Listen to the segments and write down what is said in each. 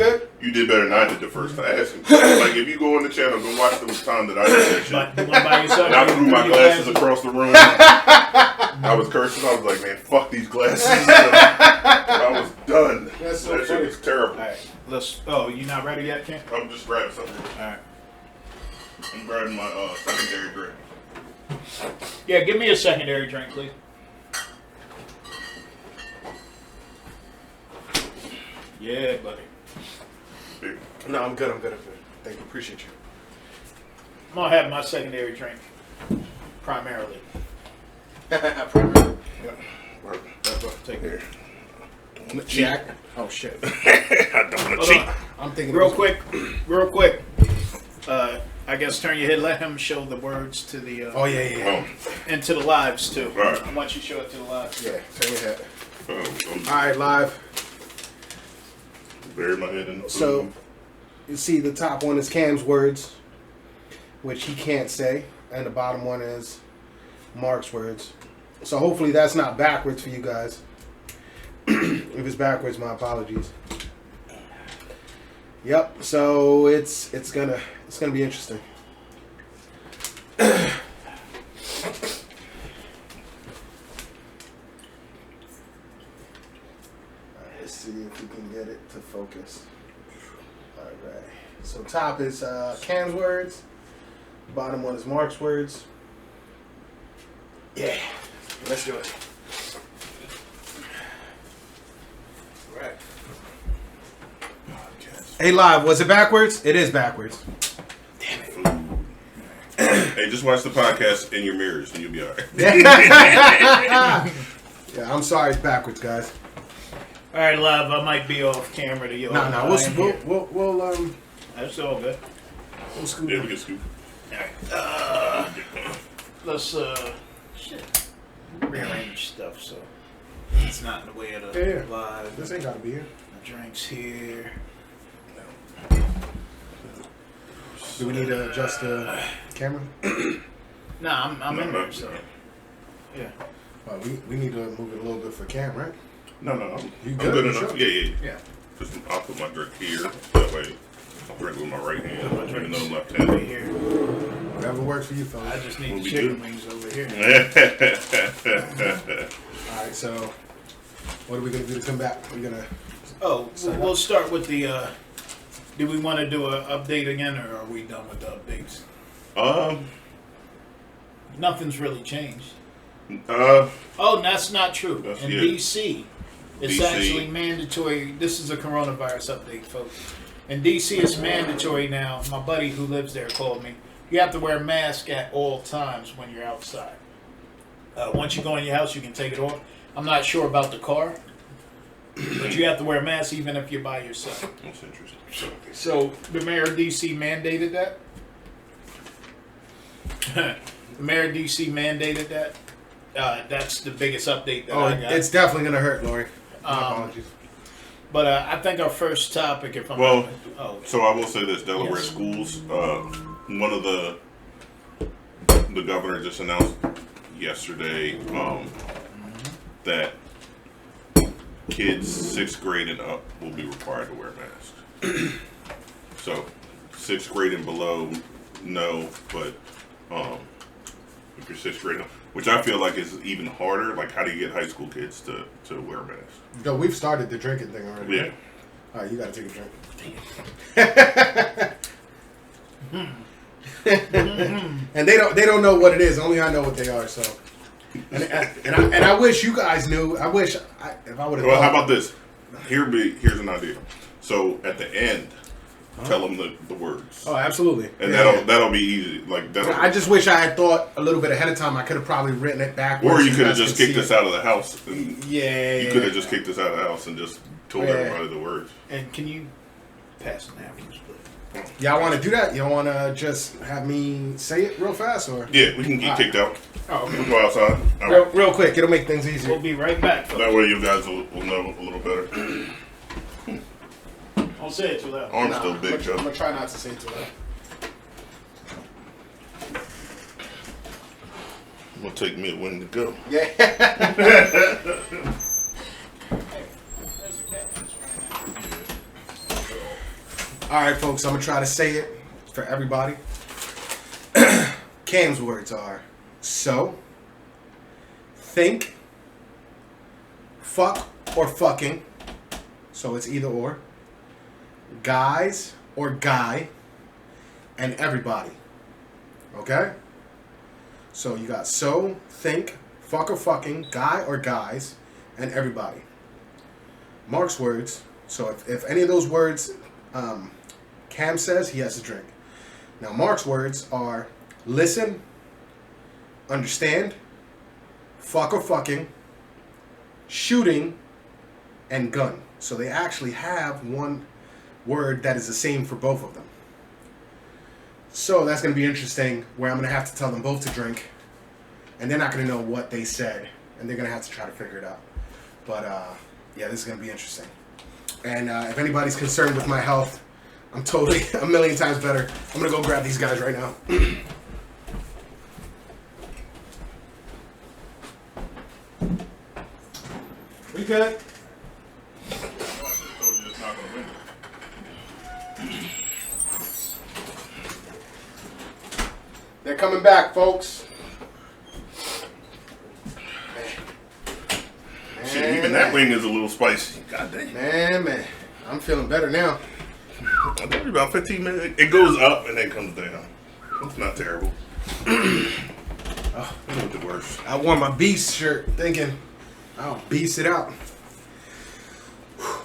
good? You did better than I did the first time. Ask him. Like, if you go on the channel, go watch the time that I did that shit. But you want to buy yourself? And I threw my glasses across the room. I was cursing. I was like, man, fuck these glasses. I was done. That's so that funny. shit was terrible. All right. Let's. Oh, you not ready yet, Ken? I'm just grabbing something. All right. I'm grabbing my secondary drink. Yeah, give me a secondary drink, please. Yeah, buddy. No, I'm good. Thank you. Appreciate you. I'm gonna have my secondary drink primarily. Primarily. Yeah. That's what. Take it. Don't want to cheat. Oh shit. I don't want to cheat. I'm thinking Real quick. I guess turn your head. Let him show the words to the. Oh yeah. And to the lives too. All right. I want you to show it to the lives. Yeah. Turn your head. I'm All right, live. bury my head in the food. So, you see the top one is Cam's words, which he can't say, and the bottom one is Mark's words. So hopefully that's not backwards for you guys. If it's backwards, my apologies. Yep. So it's gonna be interesting. Let's see if we can get it to focus. All right. So top is Cam's words. Bottom one is Mark's words. Yeah. Let's do it. Right. Hey, live. Was it backwards? It is backwards. Hey, just watch the podcast in your mirrors and you'll be alright. Yeah, I'm sorry it's backwards, guys. All right, love. I might be off camera to you. No, we'll That's all good. we'll scoot. Yeah, we can scoop. All right. Let's rearrange stuff so it's not in the way of the Yeah. live. This ain't gotta be here. The drinks here. Do we need to adjust the camera? No, I'm in there. So yeah. We need to move it a little bit for Cam, right? No, I'm You good good? enough. Sure? Yeah. Just, I'll put my drink here. That way I'll drink with my right hand. Even though I'm Right left-handed. here. Whatever works for you, I fellas. just need What we chicken do? wings over here. All right, so what are we gonna do to come back? We're gonna. Oh, we'll start with the. Do we want to do an update again, or are we done with the updates? Nothing's really changed. Oh, that's not true. That's- In yeah. DC, it's DC. actually mandatory. This is a coronavirus update, folks. In DC, it's mandatory now. My buddy who lives there called me. You have to wear a mask at all times when you're outside. Once you go in your house, you can take it off. I'm not sure about the car, but you have to wear a mask even if you're by yourself. That's interesting. So the mayor of DC mandated that. The mayor of DC mandated that. That's the biggest update that I got. It's definitely gonna hurt, Lori. My apologies. But I think our first topic, if I'm Well, oh, so I will say this: Delaware Yes. schools. One of the governor just announced yesterday that kids 6th grade and up will be required to wear masks. So 6th grade and below, no, but if you're 6th grade, which I feel like is even harder. Like, how do you get high school kids to wear masks? No, we've started the drinking thing already. Yeah. All right, you gotta take a drink. And they don't know what it is. Only I know what they are. So, and I wish you guys knew. If I would have. Well, how about this? Here's an idea. So at the end, tell them the words, Oh, absolutely. and Yeah. that'll be easy. Like that'll. I just wish I had thought a little bit ahead of time. I could have probably written it backwards. Or you so could have guys just could kicked see us it. out of the house. And Yeah. you could have just kicked us out of the house and just told Yeah. everybody the words. and can you pass the napkins, please? Y'all want to do that? Y'all want to just have me say it real fast, or Yeah, we can get kicked out. Oh, We'll okay. go outside. All real, right. real quick? It'll make things We'll easier. be right back, folks. That way you guys will know a little better. Don't say it too loud. Arm's still big, I'm Joe. gonna try not to say it too loud. It'll take me a win to go. Yeah. Hey, there's the catfish right now. All right, folks, I'm going to try to say it for everybody. Cam's words are so, think, fuck or fucking, so it's either or, guys or guy, and everybody. Okay? So you got so, think, fuck or fucking, guy or guys, and everybody. Mark's words, so if any of those words Cam says, he has to drink. Now Mark's words are listen, understand, fuck or fucking, shooting, and gun. So they actually have one word that is the same for both of them. So that's going to be interesting, where I'm going to have to tell them both to drink, and they're not going to know what they said, and they're going to have to try to figure it out. But yeah, this is going to be interesting. And if anybody's concerned with my health, I'm totally a million times better. I'm going to go grab these guys right now. We good? They're coming back, folks. Shit, even that wing is a little spicy. God damn. Man. I'm feeling better now. I told you about 15 minutes. It goes up and then comes down. It's not terrible. Oh, I know the worst. I wore my Beast shirt thinking I'll beast it out. Oh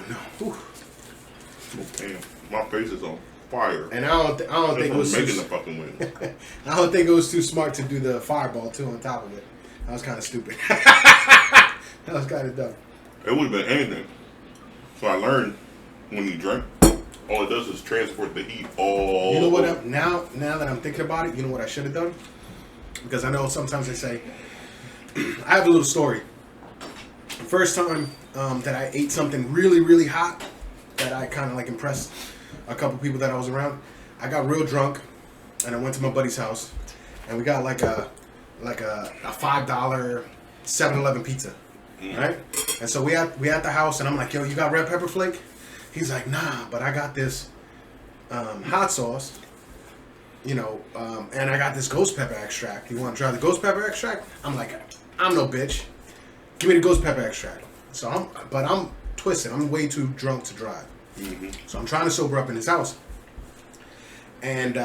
no. Whew. Oh, damn. My face is on fire. And I don't think it was making the fucking wing. I don't think it was too smart to do the fireball too on top of it. That was kind of stupid. That was kind of dumb. It would have been anything. So I learned when you drink, all it does is transport the heat all. You know what? Now that I'm thinking about it, you know what I should have done? Because I know sometimes they say, I have a little story. The first time that I ate something really, really hot, that I kind of like impressed a couple people that I was around, I got real drunk, and I went to my buddy's house, and we got like a $5 7-Eleven pizza, right? And so we at the house, and I'm like, yo, you got red pepper flake? He's like, nah, but I got this hot sauce, you know, and I got this ghost pepper extract. You want to try the ghost pepper extract? I'm like, I'm no bitch. Give me the ghost pepper extract. So I'm twisted. I'm way too drunk to drive. Mm-hmm. So I'm trying to sober up in his house. And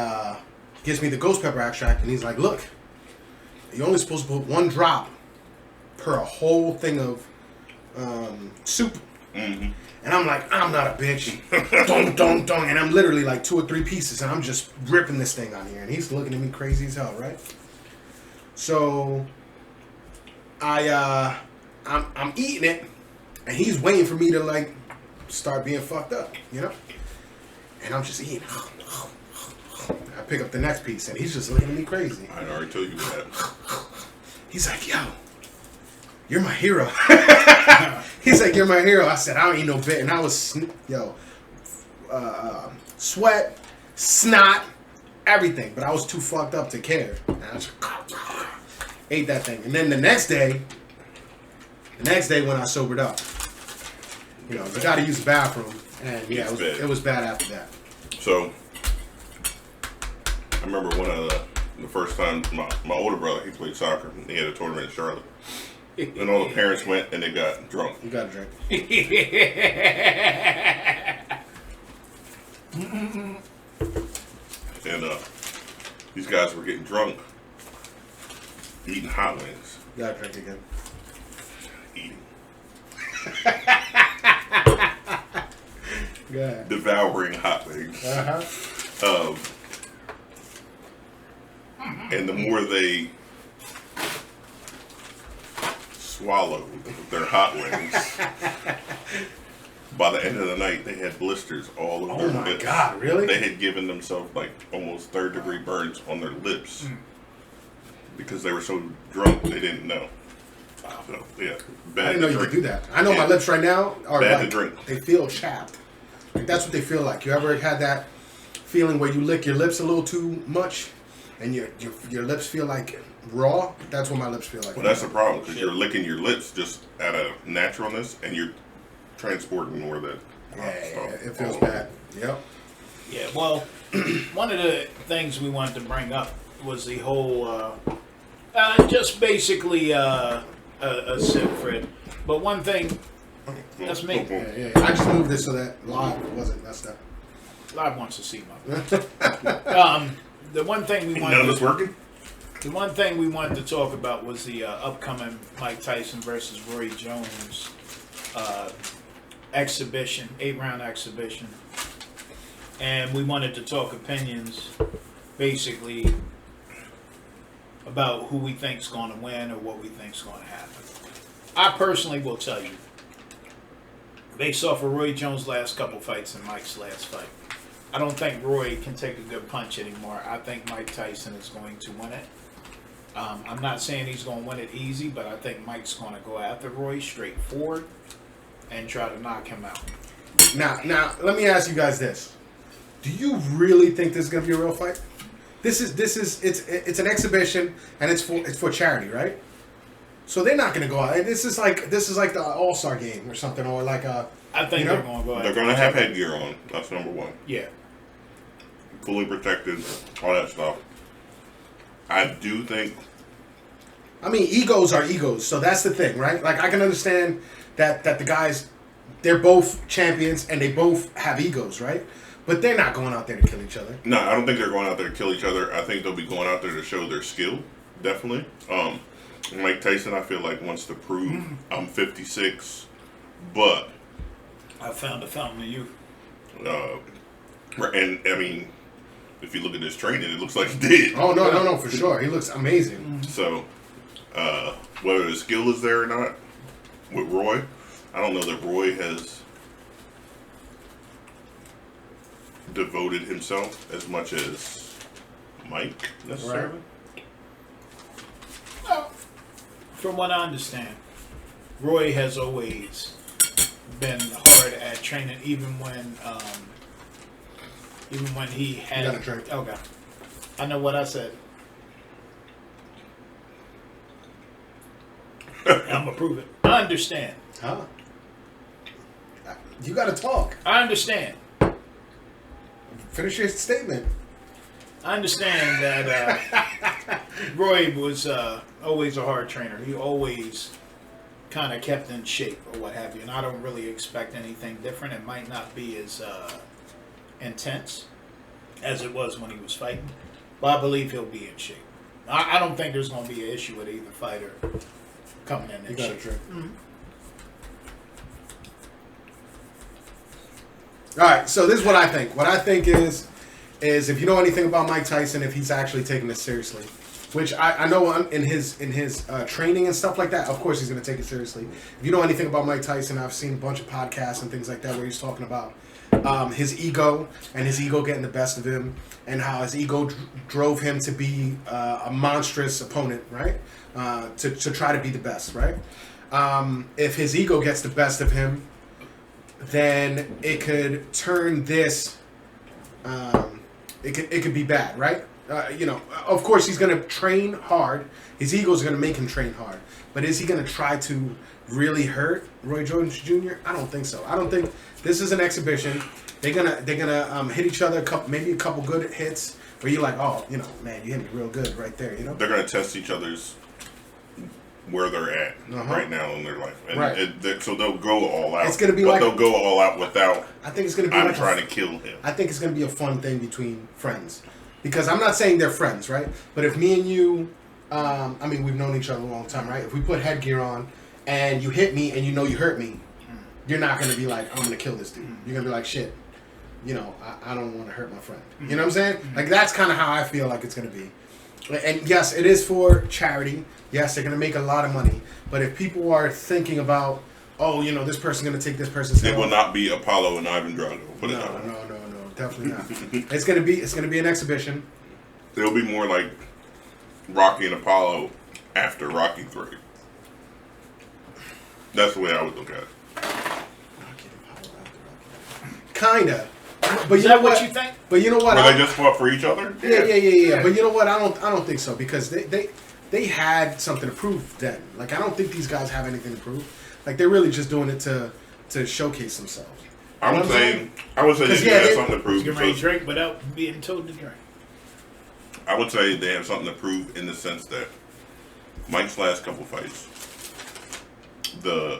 gives me the ghost pepper extract, and he's like, look, you're only supposed to put 1 drop per a whole thing of soup. Mm-hmm. And I'm like, I'm not a bitch. Dong. And I'm literally like 2 or 3 pieces, and I'm just ripping this thing on here. And he's looking at me crazy as hell, right? So I'm eating it, and he's waiting for me to like start being fucked up, you know? And I'm just eating. I pick up the next piece, and he's just looking at me crazy. I already told you that. He's like, yo, you're my hero. He's like, you're my hero. I said, I don't eat no bit. And I was, sweat, snot, everything. But I was too fucked up to care. And I just ate that thing. And then the next day when I sobered up, you know, I got to use the bathroom. And yeah, it was bad after that. So, I remember one of the first time my older brother, he played soccer. He had a tournament in Charlotte. And all the parents went and they got drunk. You got to drink. And these guys were getting drunk, eating hot wings. You got to drink again. Eating. Good. Devouring hot wings. Uh-huh. And the more they swallowed their hot wings, by the end of the night, they had blisters all over their lips. Oh my God, really? They had given themselves like almost 3rd-degree burns on their lips because they were so drunk they didn't know. So, yeah, bad I didn't know you could do that. I know my lips right now are bad like, to drink. They feel chapped. Like that's what they feel like. You ever had that feeling where you lick your lips a little too much and your lips feel like raw? That's what my lips feel like. Well, that's the problem because you're licking your lips just out of naturalness and you're transporting more of that It feels bad. Yep. Yeah, well, one of the things we wanted to bring up was the whole, just basically a sip, Fred. But one thing, that's me. Yeah. I just moved this so that live wasn't messed up. Live wants to see my. The one thing we wanted. None of this working. The one thing we wanted to talk about was the upcoming Mike Tyson versus Roy Jones exhibition, 8-round exhibition. And we wanted to talk opinions, basically, about who we think's going to win or what we think's going to happen. I personally will tell you, based off of Roy Jones' last couple fights and Mike's last fight, I don't think Roy can take a good punch anymore. I think Mike Tyson is going to win it. I'm not saying he's going to win it easy, but I think Mike's going to go after Roy straightforward and try to knock him out. Now, let me ask you guys this: do you really think this is going to be a real fight? It's an exhibition and it's for charity, right? So they're not going to go out. This is like the All-Star game or something, or like a. I think they're going to go out. They're going to have headgear on. That's number one. Yeah. Fully protected, all that stuff. I do think. I mean, egos are egos, so that's the thing, right? Like, I can understand that the guys, they're both champions and they both have egos, right? But they're not going out there to kill each other. No, I don't think they're going out there to kill each other. I think they'll be going out there to show their skill, definitely. Mike Tyson, I feel like, wants to prove I'm 56, but I found a fountain of youth. And I mean, if you look at his training, it looks like he did. Oh no, for sure. He looks amazing. So, whether the skill is there or not with Roy, I don't know that Roy has devoted himself as much as Mike necessarily. Right. Well, from what I understand, Roy has always been hard at training, even when he had. You gotta drink. Okay, I know what I said. I'm gonna prove it. I understand. Huh? You gotta talk. I understand. Finish your statement. I understand that Roy was always a hard trainer. He always kind of kept in shape or what have you, and I don't really expect anything different. It might not be as intense as it was when he was fighting, but I believe he'll be in shape. I don't think there's going to be an issue with either fighter coming in You shape. gotta drink. All right, so this is what I think. What I think is if you know anything about Mike Tyson, if he's actually taking this seriously, which I know in his training and stuff like that, of course he's going to take it seriously. If you know anything about Mike Tyson, I've seen a bunch of podcasts and things like that where he's talking about his ego and his ego getting the best of him and how his ego drove him to be a monstrous opponent, right? To try to be the best, right? If his ego gets the best of him, then it could turn this. It could be bad, right? Of course he's going to train hard. His ego is going to make him train hard. But is he going to try to really hurt Roy Jones Jr.? I don't think so. I don't think this is an exhibition. They're gonna hit each other maybe a couple good hits where you're like, oh, man, you hit me real good right there. They're gonna test each other's where they're at right now in their life, and so they'll go all out. It's gonna be they'll go all out without. I think it's gonna be. I'm trying to kill him. I think it's gonna be a fun thing between friends, because I'm not saying they're friends, right? But if me and you, we've known each other a long time, right? If we put headgear on and you hit me and you know you hurt me, you're not gonna be like, I'm gonna kill this dude. You're gonna be like, shit, I don't want to hurt my friend. You know what I'm saying? Like, that's kind of how I feel like it's gonna be. And yes, it is for charity. Yes, they're going to make a lot of money. But if people are thinking about, this person's going to take this person's head off. It will not be Apollo and Ivan Drago. Put it that way. No, definitely not. It's going to be an exhibition. It'll be more like Rocky and Apollo after Rocky 3. That's the way I would look at it. Rocky and Apollo after Rocky. Kinda. But Is that what you think? But you know what? Where they just fought for each other? Yeah. But you know what? I don't think so, because they had something to prove then. Like, I don't think these guys have anything to prove. Like, they're really just doing it to showcase themselves. I would say they do have something to prove. He's getting ready to drink without being told to drink. I would say they have something to prove in the sense that Mike's last couple fights, the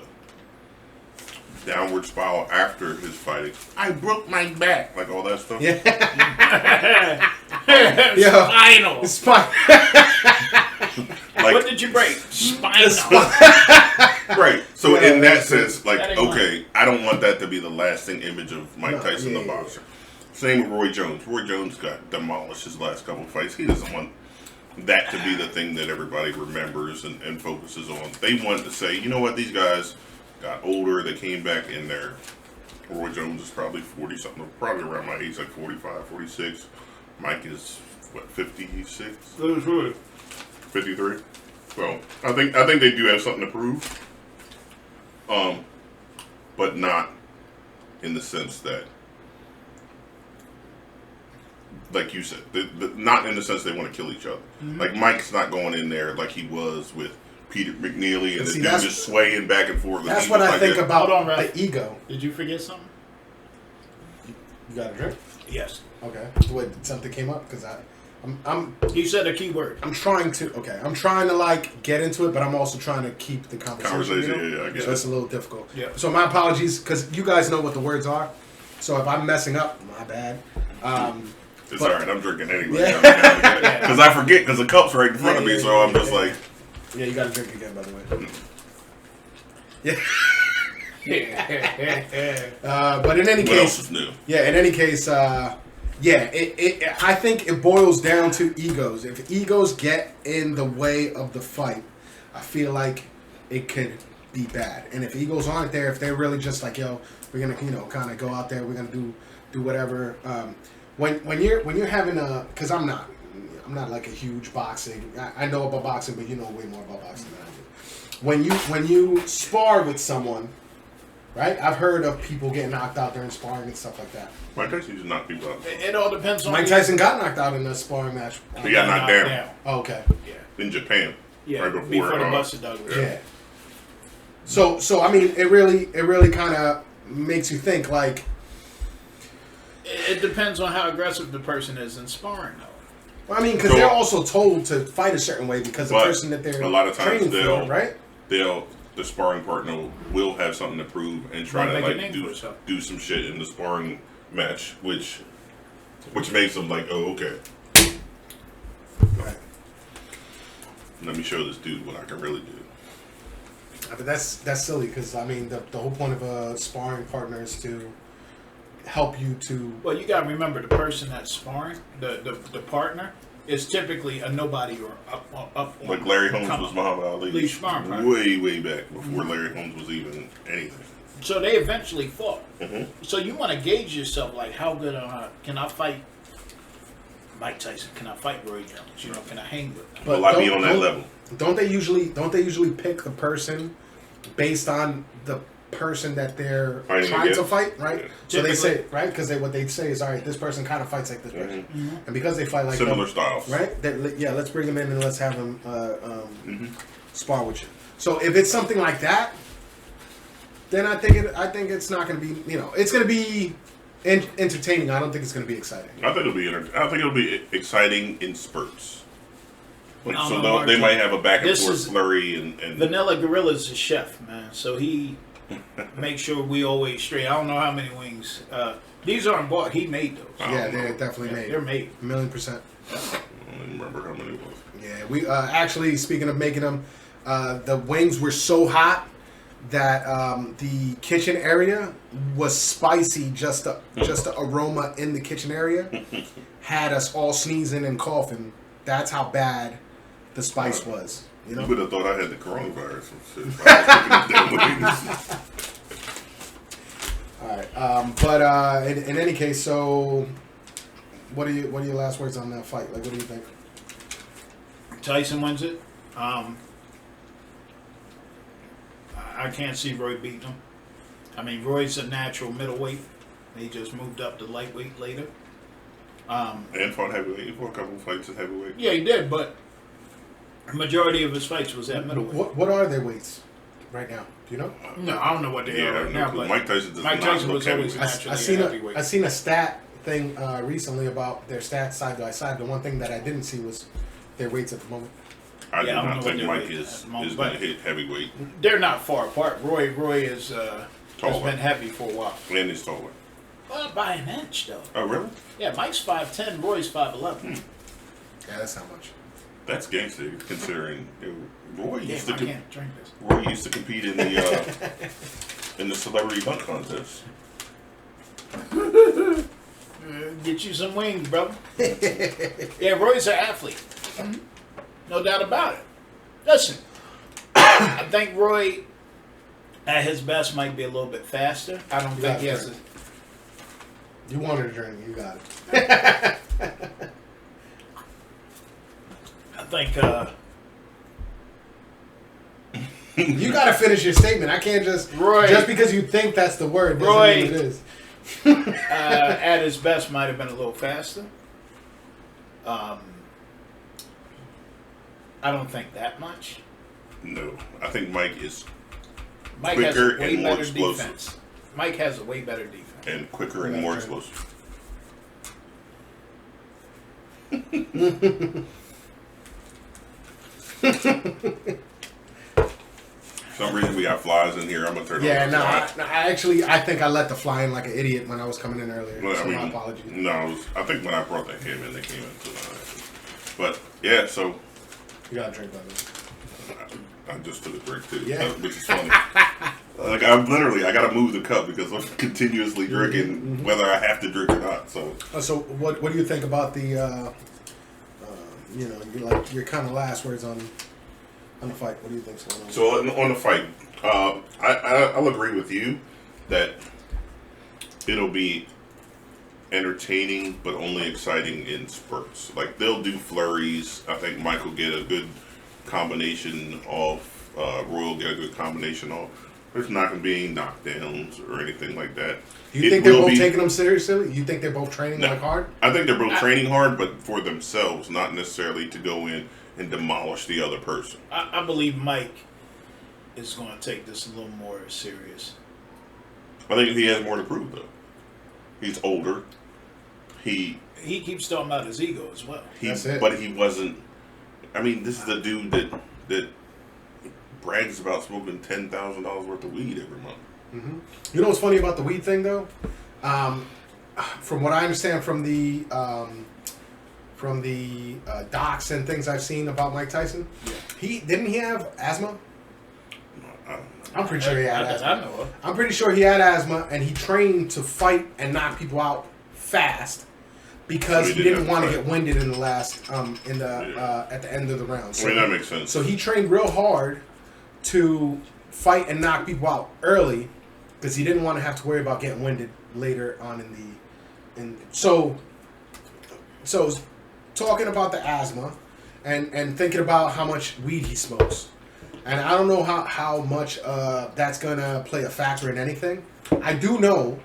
downward spiral after his fighting, I broke my back, like all that stuff. Yeah. Spinal. Spinal. Like, what did you break? Spinal. Right. So Yeah, in that sense, like, that ain't okay, I don't want that to be the lasting image of Mike Tyson, the boxer. Same with Roy Jones. Roy Jones got demolished his last couple of fights. He doesn't want that to be the thing that everybody remembers and focuses on. They wanted to say, you know what, these guys got older, they came back in there. Roy Jones is probably 40 something, probably around my age, like 45, 46. Mike is what, 56? 53. Well, I think they do have something to prove. But not in the sense that, like you said, not in the sense they want to kill each other. Mm-hmm. Like Mike's not going in there like he was with Peter McNeely and the dude just swaying back and forth. That's what I think about the ego. Did you forget something? You got a drink? Yes. Okay. What, something came up? Because I'm. You said a key word. I'm trying to like get into it, but I'm also trying to keep the conversation. Yeah, I guess. So it's a little difficult. Yeah. So my apologies, because you guys know what the words are. So if I'm messing up, my bad. It's alright, I'm drinking anyway. Because I forget, because the cup's right in front of me, so I'm just like... Yeah, you gotta drink again, by the way. But in any case... What else is new? Yeah, in any case, I think it boils down to egos. If egos get in the way of the fight, I feel like it could be bad. And if egos aren't there, if they're really just like, yo, we're gonna, kind of go out there, we're gonna do whatever... When you're having because I'm not like a huge boxing. I know about boxing, but you know way more about boxing than I do. When you spar with someone, right? I've heard of people getting knocked out during sparring and stuff like that. Mike Tyson used to knock people out. It all depends on. Mike Tyson got knocked out in a sparring match. He got knocked down. Oh, okay. Yeah. In Japan. Yeah. Right before the Buster Douglas. Yeah. So I mean, it really kind of makes you think like. It depends on how aggressive the person is in sparring, though. Well, I mean, because they're also told to fight a certain way because the person that they're a lot of times training for, right? The sparring partner will have something to prove and try to like do some shit in the sparring match, which makes them like, oh, okay. Right. Let me show this dude what I can really do. But that's silly because I mean the whole point of a sparring partner is to help you to. Well, you got to remember the person that's sparring, the partner, is typically a nobody or up. Like Larry Holmes was Muhammad Ali. Sparring partner. Way back before Larry Holmes was even anything. So they eventually fought. Mm-hmm. So you want to gauge yourself like, how good can I fight Mike Tyson? Can I fight Roy Jones? Can I hang with him? Will I be on that level? Don't they usually pick the person based on the person that they're trying to fight, right? Yeah. So they say, right? Because what they say is, all right, this person kind of fights like this person, and because they fight like similar styles, right? Let's bring them in and let's have them spar with you. So if it's something like that, then I think it's not going to be, it's going to be entertaining. I don't think it's going to be exciting. I think it'll be exciting in spurts. So they might have a back and forth flurry and Vanilla Gorilla's a chef, man. So he makes sure we always straight. I don't know how many wings. These aren't bought. He made those. Yeah, they're definitely made. They're made. 1,000,000%. I don't remember how many it was. Yeah, we actually, speaking of making them, the wings were so hot that the kitchen area was spicy. Just the aroma in the kitchen area had us all sneezing and coughing. That's how bad the spice was. You would have thought I had the coronavirus or shit. All right, but in any case, so what are your last words on that fight? Like, what do you think? Tyson wins it. I can't see Roy beating him. I mean, Roy's a natural middleweight. He just moved up to lightweight later. And fought heavyweight. He fought a couple fights at heavyweight. Yeah, he did, but the majority of his fights was at middleweight. What are their weights? right now? Do you know? No, I don't know what they are right now, but Mike Tyson does Mike not Tyson look was always heavyweight. naturally I seen a stat thing recently about their stats side by side. The one thing that I didn't see was their weights at the moment. I do Yeah, I don't not know think what Mike they're is at the moment, going to but- hit heavyweight. They're not far apart. Roy is has Taller. been heavy for a while. And he's taller. Well, by an inch though. Oh, really? Yeah, Mike's 5'10", Roy's 5'11". Yeah, that's not much. That's gangster, considering Roy Damn, used I to can't drink this. Roy used to compete in the in the celebrity dunk contest. Get you some wings, brother. Yeah, Roy's an athlete. No doubt about it. Listen, I think Roy, at his best, might be a little bit faster. I don't think he has. You wanted a drink, you got it. I think. You got to finish your statement. I can't just Roy, just because you think that's the word doesn't Roy, mean it is. at his best, might have been a little faster. I don't think that much. No, I think Mike is Mike has quicker a way and more better explosive. defense. Mike has a way better defense. and quicker and more explosive. For some reason we got flies in here. I'm gonna turn. Yeah, on no, the I think I let the fly in like an idiot when I was coming in earlier. Well, So I mean, my apologies. No, I think when I brought that came in, they came in too. But yeah, so You got to drink, brother. I just took a drink too, Yeah. which is funny. Like I gotta move the cup because I'm continuously drinking, whether I have to drink or not. So, So what do you think about the, your kind of last words on the fight? What do you think's going on? so on the fight, I'll agree with you that it'll be entertaining, but only exciting in spurts. Like they'll do flurries. I think Mike will get a good combination of Roy will get a good combination of. There's not going to be any knockdowns or anything like that. Do you think they're both taking them seriously? You think they're both training like hard? I think they're both training hard, but for themselves, not necessarily to go in and demolish the other person. I believe Mike is going to take this a little more serious. I think he has more to prove, though. He's older. He keeps talking about his ego as well. That's it. But he wasn't. I mean, this is the dude that brags about smoking $10,000 worth of weed every month. Mm-hmm. You know what's funny about the weed thing, though? From what I understand from the docs and things I've seen about Mike Tyson, he have asthma. I don't know. I'm pretty sure he had asthma. I know of. I'm pretty sure he had asthma, and he trained to fight and knock people out fast because So he he didn't didn't want to have to get winded in the last at the end of the round. So, I mean, that makes sense. So he trained real hard to fight and knock people out early because he didn't want to have to worry about getting winded later on so talking about the asthma and thinking about how much weed he smokes. And I don't know how much that's going to play a factor in anything. I do know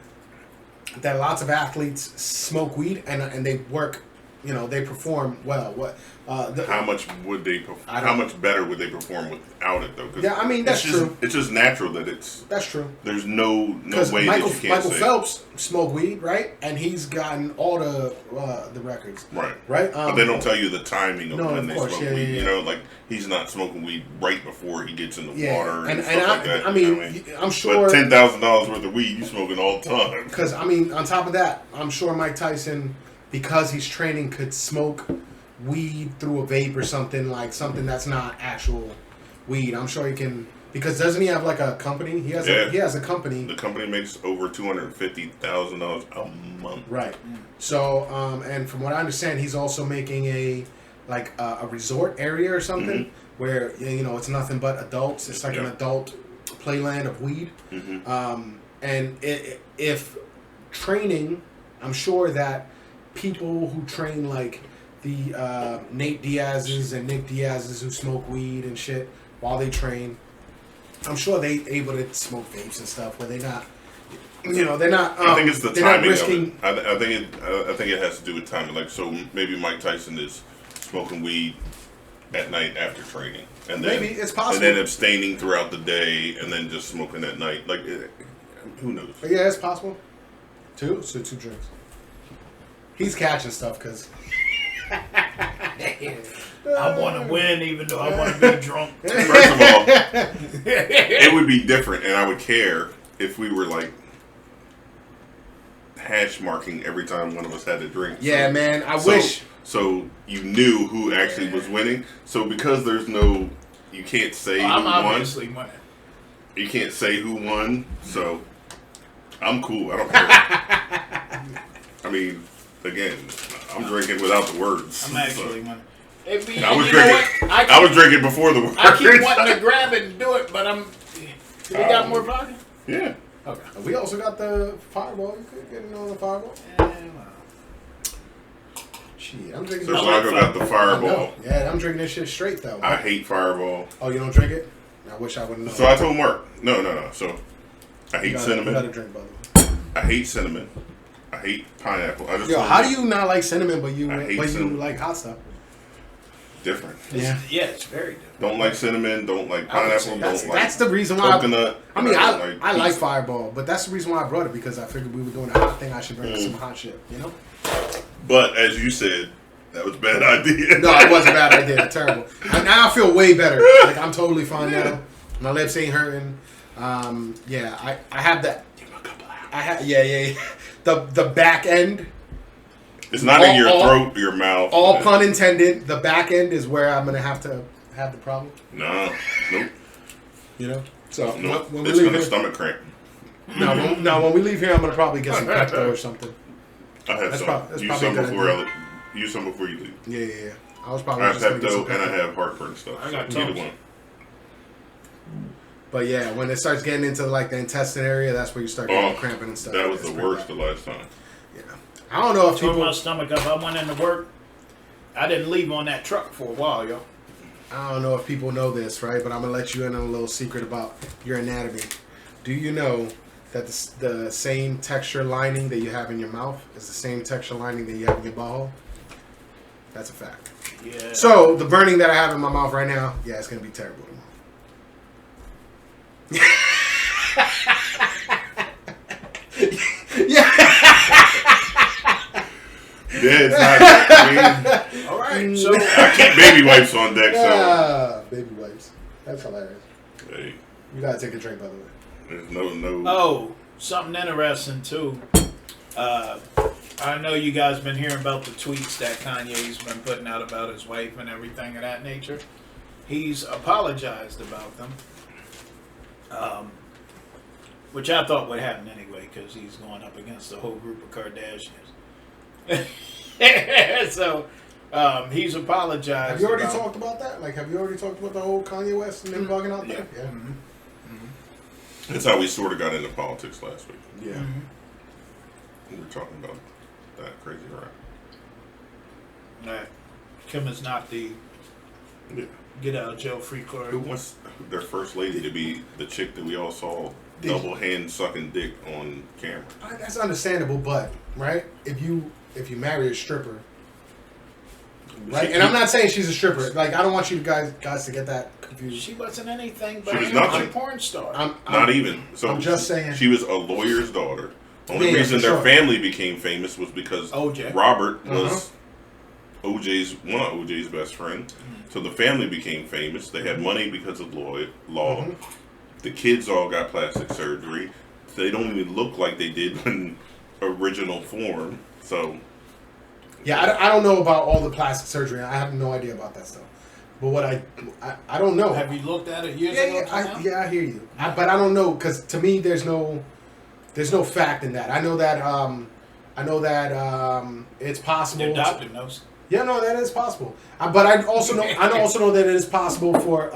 that lots of athletes smoke weed and they work, they perform well. How much would they? How much better would they perform without it, though? 'Cause Yeah, I mean, that's true. It's just natural that That's true. there's no way Michael, that you can't Michael say. Phelps smoked weed, right? And he's gotten all the records. Right. Right? But they don't tell you the timing of No, when of they course, smoke yeah, weed. yeah, You yeah. know, like he's not smoking weed right before he gets in the Yeah, water and and stuff like that. I you know mean, what I mean? I'm sure. But $10,000 worth of weed you smoking all the time. Because, I mean, on top of that, I'm sure Mike Tyson, because he's training, could smoke weed through a vape or something that's not actual weed. I'm sure he can, because doesn't he have like a company? He has a company. The company makes over $250,000 a month. Right. So, and from what I understand, he's also making a resort area or something where it's nothing but adults. It's like an adult playland of weed. And if training, I'm sure that people who train like the Nate Diaz's and Nick Diaz's who smoke weed and shit while they train, I'm sure they able to smoke vapes and stuff where they're not. They're not. I think it's the they're not timing risking. of it. I think it has to do with timing. Like, so maybe Mike Tyson is smoking weed at night after training, and Maybe then, it's possible. and then abstaining throughout the day, and then just smoking at night. Like, who knows? But yeah, it's possible. Two drinks. He's catching stuff because. I want to win, even though I want to be drunk. First of all, it would be different, and I would care if we were like hash marking every time one of us had a drink. Yeah, so, man. I wish. So you knew who actually was winning. So because there's no, you can't say who I'm won. obviously winning. You can't say who won. So I'm cool. I don't care. I mean, again, I'm drinking without the words. I'm actually winning. I was drinking. I was drinking before the words. I keep wanting to grab it and do it, but I'm. Do we got more vodka? Yeah. Okay. We also got the Fireball. You could get it on the Fireball. Shit, I'm drinking. So Blanco got the Fireball. Yeah, I'm drinking this shit straight though. I hate Fireball. Oh, you don't drink it? I wish I would have known. So I told Mark, no. So I hate cinnamon. You gotta drink, brother. I hate cinnamon. I hate pineapple. I just Yo, told how you, do you not like cinnamon, but you cinnamon. like hot stuff? Different. Yeah. Yeah, it's very different. Don't like cinnamon. Don't like pineapple. That's the reason why. Coconut. I mean, I like pizza. Fireball, but that's the reason why I brought it because I figured we were doing a hot thing. I should bring some hot shit, you know. But as you said, that was a bad idea. No, it wasn't a bad idea. Terrible. Now I feel way better. Like I'm totally fine now. My lips ain't hurting. Yeah, I have that. Yeah. The back end. It's not in your throat, your mouth. All pun intended. The back end is where I'm gonna have to have the problem. No, nope. You know. So Nope. when we It's leave gonna here, stomach cramp. no, when we leave here, I'm gonna probably get some Pepto or something. I have some. That's Use probably some a good before idea. use some before you leave. Yeah. I was probably I have just gonna get some Pepto and I Pepto. have heartburn stuff. I got Either Tums. one. But yeah, when it starts getting into like the intestine area, that's where you start getting cramping and stuff. That was It's the pretty worst bad. the last time. Yeah. I don't know if Tore people. my stomach up. I went into work. I didn't leave on that truck for a while, yo. I don't know if people know this, right? But I'm gonna let you in on a little secret about your anatomy. Do you know that the same texture lining that you have in your mouth is the same texture lining that you have in your butthole? That's a fact. Yeah. So the burning that I have in my mouth right now, yeah, it's gonna be terrible tomorrow. Yeah, it's not. I mean, All right. So I keep baby wipes on deck, so Baby wipes. That's hilarious. hey, You gotta take a drink, by the way. there's no. Oh, something interesting too. I know you guys been hearing about the tweets that Kanye's been putting out about his wife and everything of that nature. He's apologized about them, which I thought would happen anyway because he's going up against the whole group of Kardashians. So he's apologized. Have you already about, talked about that? Like, have you already talked about the whole Kanye West and them bugging out there? Yeah. Mm-hmm. That's how we sort of got into politics last week. Yeah. Mm-hmm. We were talking about that crazy rap. That Kim is not the Yeah. get out of jail free card. Who wants their first lady to be the chick that we all saw double hand sucking dick on camera? That's understandable, but right, if you marry a stripper, right, and I'm not saying she's a stripper. Like, I don't want you guys to get that confused. She wasn't anything but She was a nothing. porn star. Not even. So I'm just saying. She was a lawyer's daughter. The only Yeah, reason for their sure. family became famous was because OJ. Robert was one of OJ's best friends. So the family became famous. They had money because of law. The kids all got plastic surgery. They don't even look like they did in original form. So Yeah, I don't know about all the plastic surgery. I have no idea about that stuff. But what I don't know. Have you looked at it years ago? I hear you. But I don't know because to me there's no fact in that. I know that it's possible. Your doctor knows. Yeah, no, that is possible. But I also know that it is possible for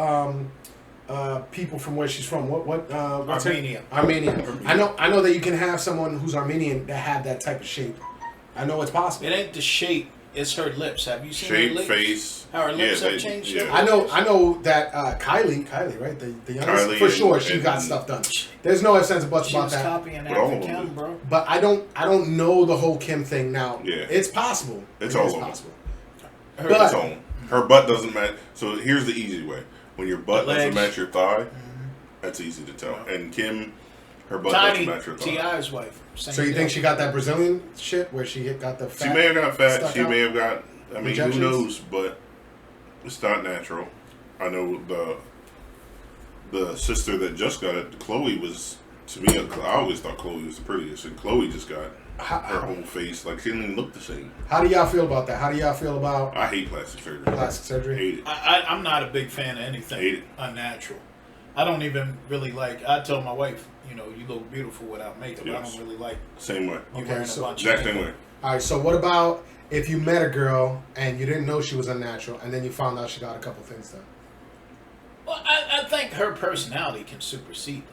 people from where she's from. What's Armenia. Armenia. I know that you can have someone who's Armenian that have that type of shape. I know it's possible. It ain't the shape; it's her lips. Have you seen her shape, lips? face. How her lips have changed? Yeah. I know that Kylie, right? The youngest, Kylie for sure, and- she got stuff done. There's no ifs, ands, or buts She about was that. copying But all after of them Kim, did. bro. But I don't know the whole Kim thing now. Yeah. It's possible. It's It all is over. possible. Her, But- It's on. Her butt doesn't match. So here's the easy way: when your butt doesn't match your thigh, that's easy to tell. And Kim, her butt doesn't match her thigh. T.I.'s wife. So you think she got that Brazilian shit where she got the fat? She may have got fat. She may have got. I mean, injections? who knows? But it's not natural. I know the sister that just got it, Chloe, was, to me, I always thought Chloe was the prettiest, and Chloe just got her whole face, like, she didn't even look the same. How do y'all feel about that? How do y'all feel about I hate plastic surgery. plastic surgery? Hate it. I'm not a big fan of Hate anything it. unnatural. I don't even really like. I tell my wife, you look beautiful without makeup. Yes. I don't really like Same way. you Okay, wearing so a bunch Exact of same makeup. way. All right, so what about if you met a girl and you didn't know she was unnatural, and then you found out she got a couple things done? Well, I think her personality can supersede that.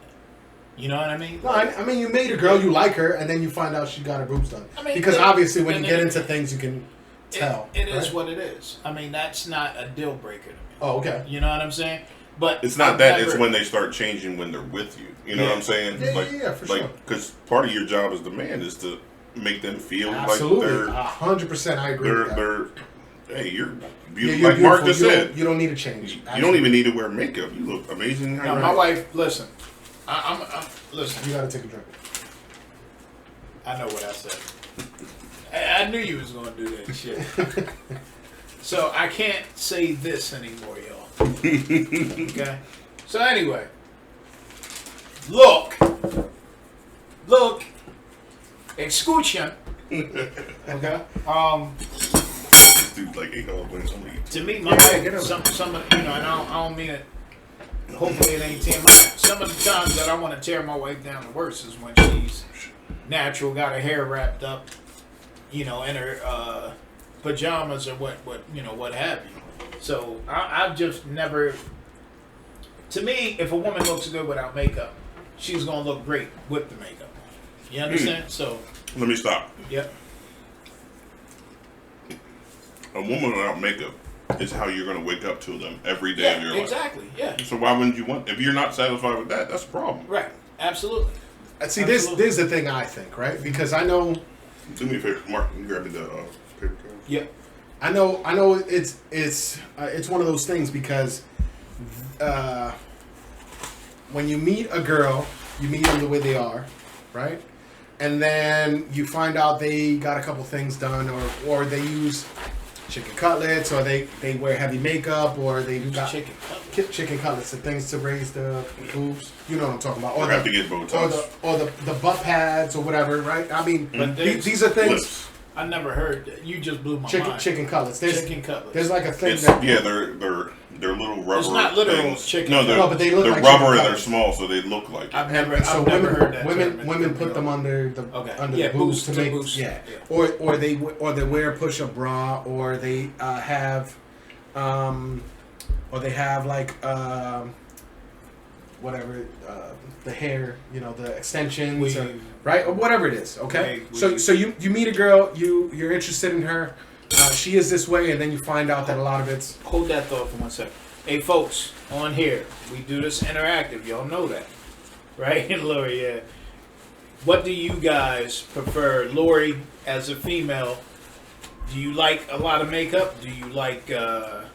You know what I mean? No, I mean you made a girl, you like her, and then you find out she got her boobs done. I mean, because obviously when you and get it- into things, you can tell. It is right? what it is. I mean, that's not a deal breaker to me. Oh, okay. You know what I'm saying? But It's not I've that, never- it's when they start changing when they're with you. You know Yeah. what I'm saying? Yeah, for sure. Because part of your job as the man is to make them feel Absolutely, like 100%. I agree with that. they're hey, you're Yeah, beautiful. you're Like Mark beautiful. just said, You don't need to change. you don't even need to wear makeup. You look amazing. Now, my wife, listen. I'm listen. You gotta take a drink. I know what I said. I knew you was gonna do that shit. So I can't say this anymore, y'all. Okay. So anyway, look, escuchen. Okay. Dude, like, hey, oh, when somebody. To me, my get wife, over some of, and I don't mean it. Hopefully, it ain't tear my. Some of the times that I want to tear my wife down the worst is when she's natural, got her hair wrapped up, in her pajamas or what have you. So I've just never. To me, if a woman looks good without makeup, she's gonna look great with the makeup. You understand? So. Let me stop. Yep. A woman without makeup is how you're going to wake up to them every day of your life. Exactly. Yeah. So why wouldn't you want? If you're not satisfied with that, that's a problem. Right. Absolutely. See, Absolutely. this is the thing I think, right? Because I know, Do me a favor, Mark. You grab me the paper towel. Yep. I know, it's one of those things because when you meet a girl, you meet them the way they are, right? And then you find out they got a couple things done, or they use chicken cutlets, or they wear heavy makeup, or they got chicken cutlets, the things to raise the boobs. You know what I'm talking about? Or have to get Botox. Or the butt pads, or whatever, right? I mean, But these are things. Lips. I never heard that. You just blew my mind. Chicken cutlets. Chicken cutlets. There's like a thing It's, that. yeah, they're little rubber. It's not literal things. chicken. No, they're, No, but they look they're like rubber chicken and they're cutlets. small, so they look like it. I've never women, heard that. women put them under the Yeah, the boobs to boost, make boost. yeah. Yeah. Or they wear a push-up bra, or they have like whatever the hair, the extensions, or, right, or whatever it is. Okay, so you meet a girl, you're interested in her, she is this way, and then you find out that a lot of it's. Hold that thought for 1 second. Hey, folks, on here, we do this interactive. Y'all know that, right? Lori, yeah. What do you guys prefer? Lori, as a female, do you like a lot of makeup? Do you like the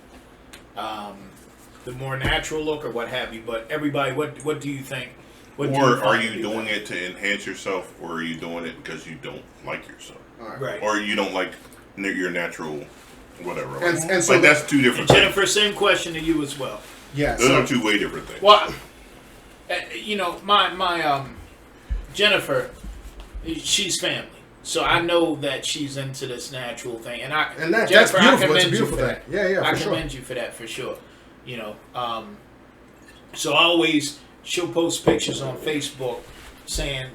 more natural look, or what have you? But everybody, what do you think? What do Or you are find to you be doing better? it to enhance yourself, or are you doing it because you don't like yourself, Right. or you don't like your natural, whatever? And so like that's two different things. Jennifer, same question to you as well. Yeah, Those so are two way different things. Well, my Jennifer, she's family, so I know that she's into this natural thing, and that's Jennifer, beautiful. I commend It's a beautiful you for thing. that. Yeah, I for sure. commend you for that for sure. So she'll post pictures on Facebook saying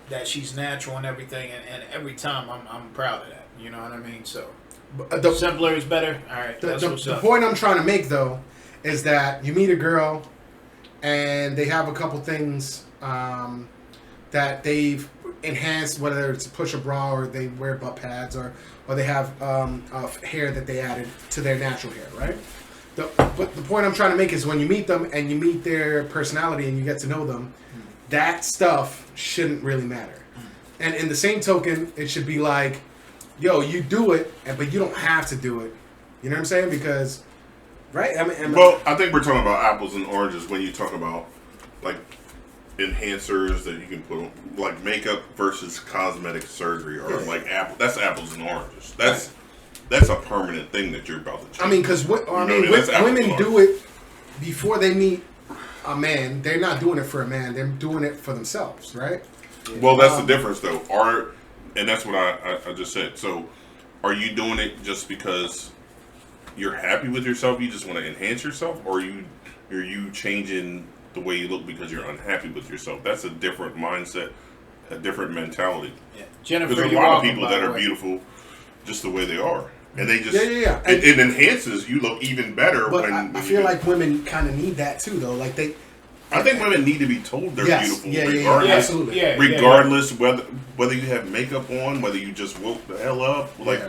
that she's natural and everything, and every time I'm proud of that. You know what I mean? So The, simpler is better. All right, that's what's the up. point I'm trying to make, though, is that you meet a girl and they have a couple things that they've enhanced, whether it's a push a bra, or they wear butt pads, or they have hair that they added to their natural hair, right? But the point I'm trying to make is when you meet them and you meet their personality and you get to know them, that stuff shouldn't really matter. And in the same token, it should be like, yo, you do it, but you don't have to do it. You know what I'm saying? Because, right? I mean, well, I think we're talking about apples and oranges when you talk about like enhancers that you can put on, like makeup versus cosmetic surgery, or like that's apples and oranges. That's a permanent thing that you're about to change. I mean, because women do it before they meet a man. They're not doing it for a man. They're doing it for themselves, right? Well, that's the difference, though. And that's what I just said. So, are you doing it just because you're happy with yourself? You just want to enhance yourself, or are you changing the way you look because you're unhappy with yourself? That's a different mindset, a different mentality. Yeah. Jennifer, there's a lot of people that are beautiful just the way they are, and they just it enhances. You look even better. But I feel like women kind of need that too, though. Like I think women need to be told they're beautiful, regardless. Regardless whether you have makeup on, whether you just woke the hell up, like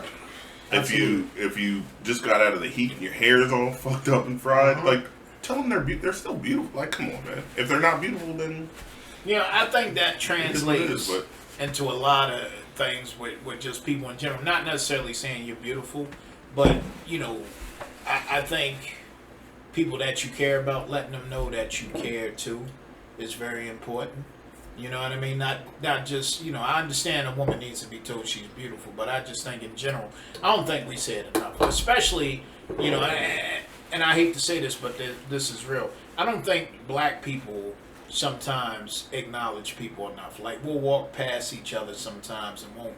if you just got out of the heat and your hair is all fucked up and fried, like tell them they're still beautiful. Like, come on, man. If they're not beautiful, then I think that translates into a lot of things with just people in general. Not necessarily saying you're beautiful, but I think people that you care about, letting them know that you care too, is very important. You know what I mean? Not just, I understand a woman needs to be told she's beautiful, but I just think in general, I don't think we say it enough. Especially, and I hate to say this, but this is real. I don't think black people sometimes acknowledge people enough. Like, we'll walk past each other sometimes and won't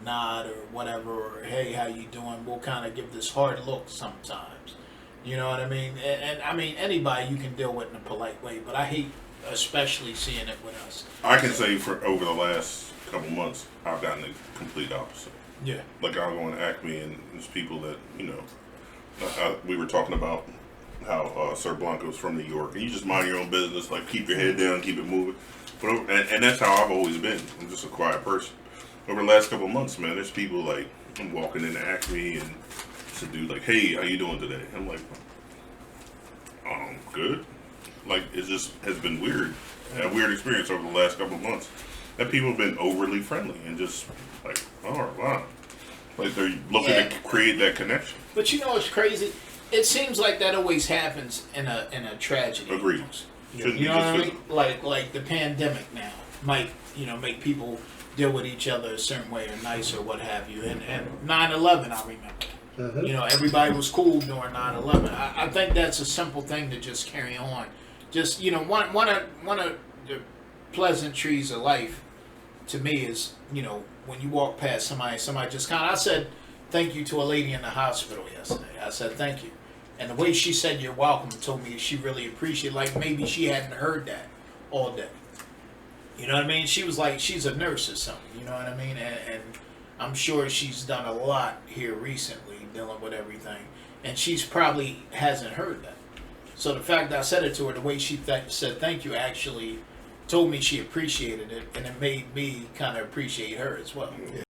nod or whatever, or hey, how you doing? We'll kind of give this hard look sometimes. You know what I mean? And I mean, anybody you can deal with in a polite way, but I hate especially seeing it with us. I can say for over the last couple months, I've gotten the complete opposite. Yeah. Like, I'll go on Acme, and there's people that, we were talking about how Sir Blanco's from New York, and you just mind your own business, like, keep your head down, keep it moving. But and that's how I've always been. I'm just a quiet person. Over the last couple months, man, there's people like, I'm walking into Acme, and it's a dude like, hey, how you doing today? I'm like, good. Like, it just has been weird. A weird experience over the last couple of months. That people have been overly friendly and just like, oh, wow. Like, they're looking to create that connection. But you know what's crazy? It seems like that always happens in a tragedy. Agreed. You know what I mean? Like the pandemic now might, make people deal with each other a certain way or nice or what have you. And 9/11, I remember. Everybody was cool during 9/11. I think that's a simple thing to just carry on. Just, one of the pleasantries of life to me is, when you walk past somebody just I said thank you to a lady in the hospital yesterday. I said thank you. And the way she said you're welcome told me she really appreciated, like maybe she hadn't heard that all day. You know what I mean? She was like, she's a nurse or something, you know what I mean? And I'm sure she's done a lot here recently dealing with everything. And she's probably hasn't heard that. So the fact that I said it to her, the way she said thank you actually told me she appreciated it, and it made me kind of appreciate her as well.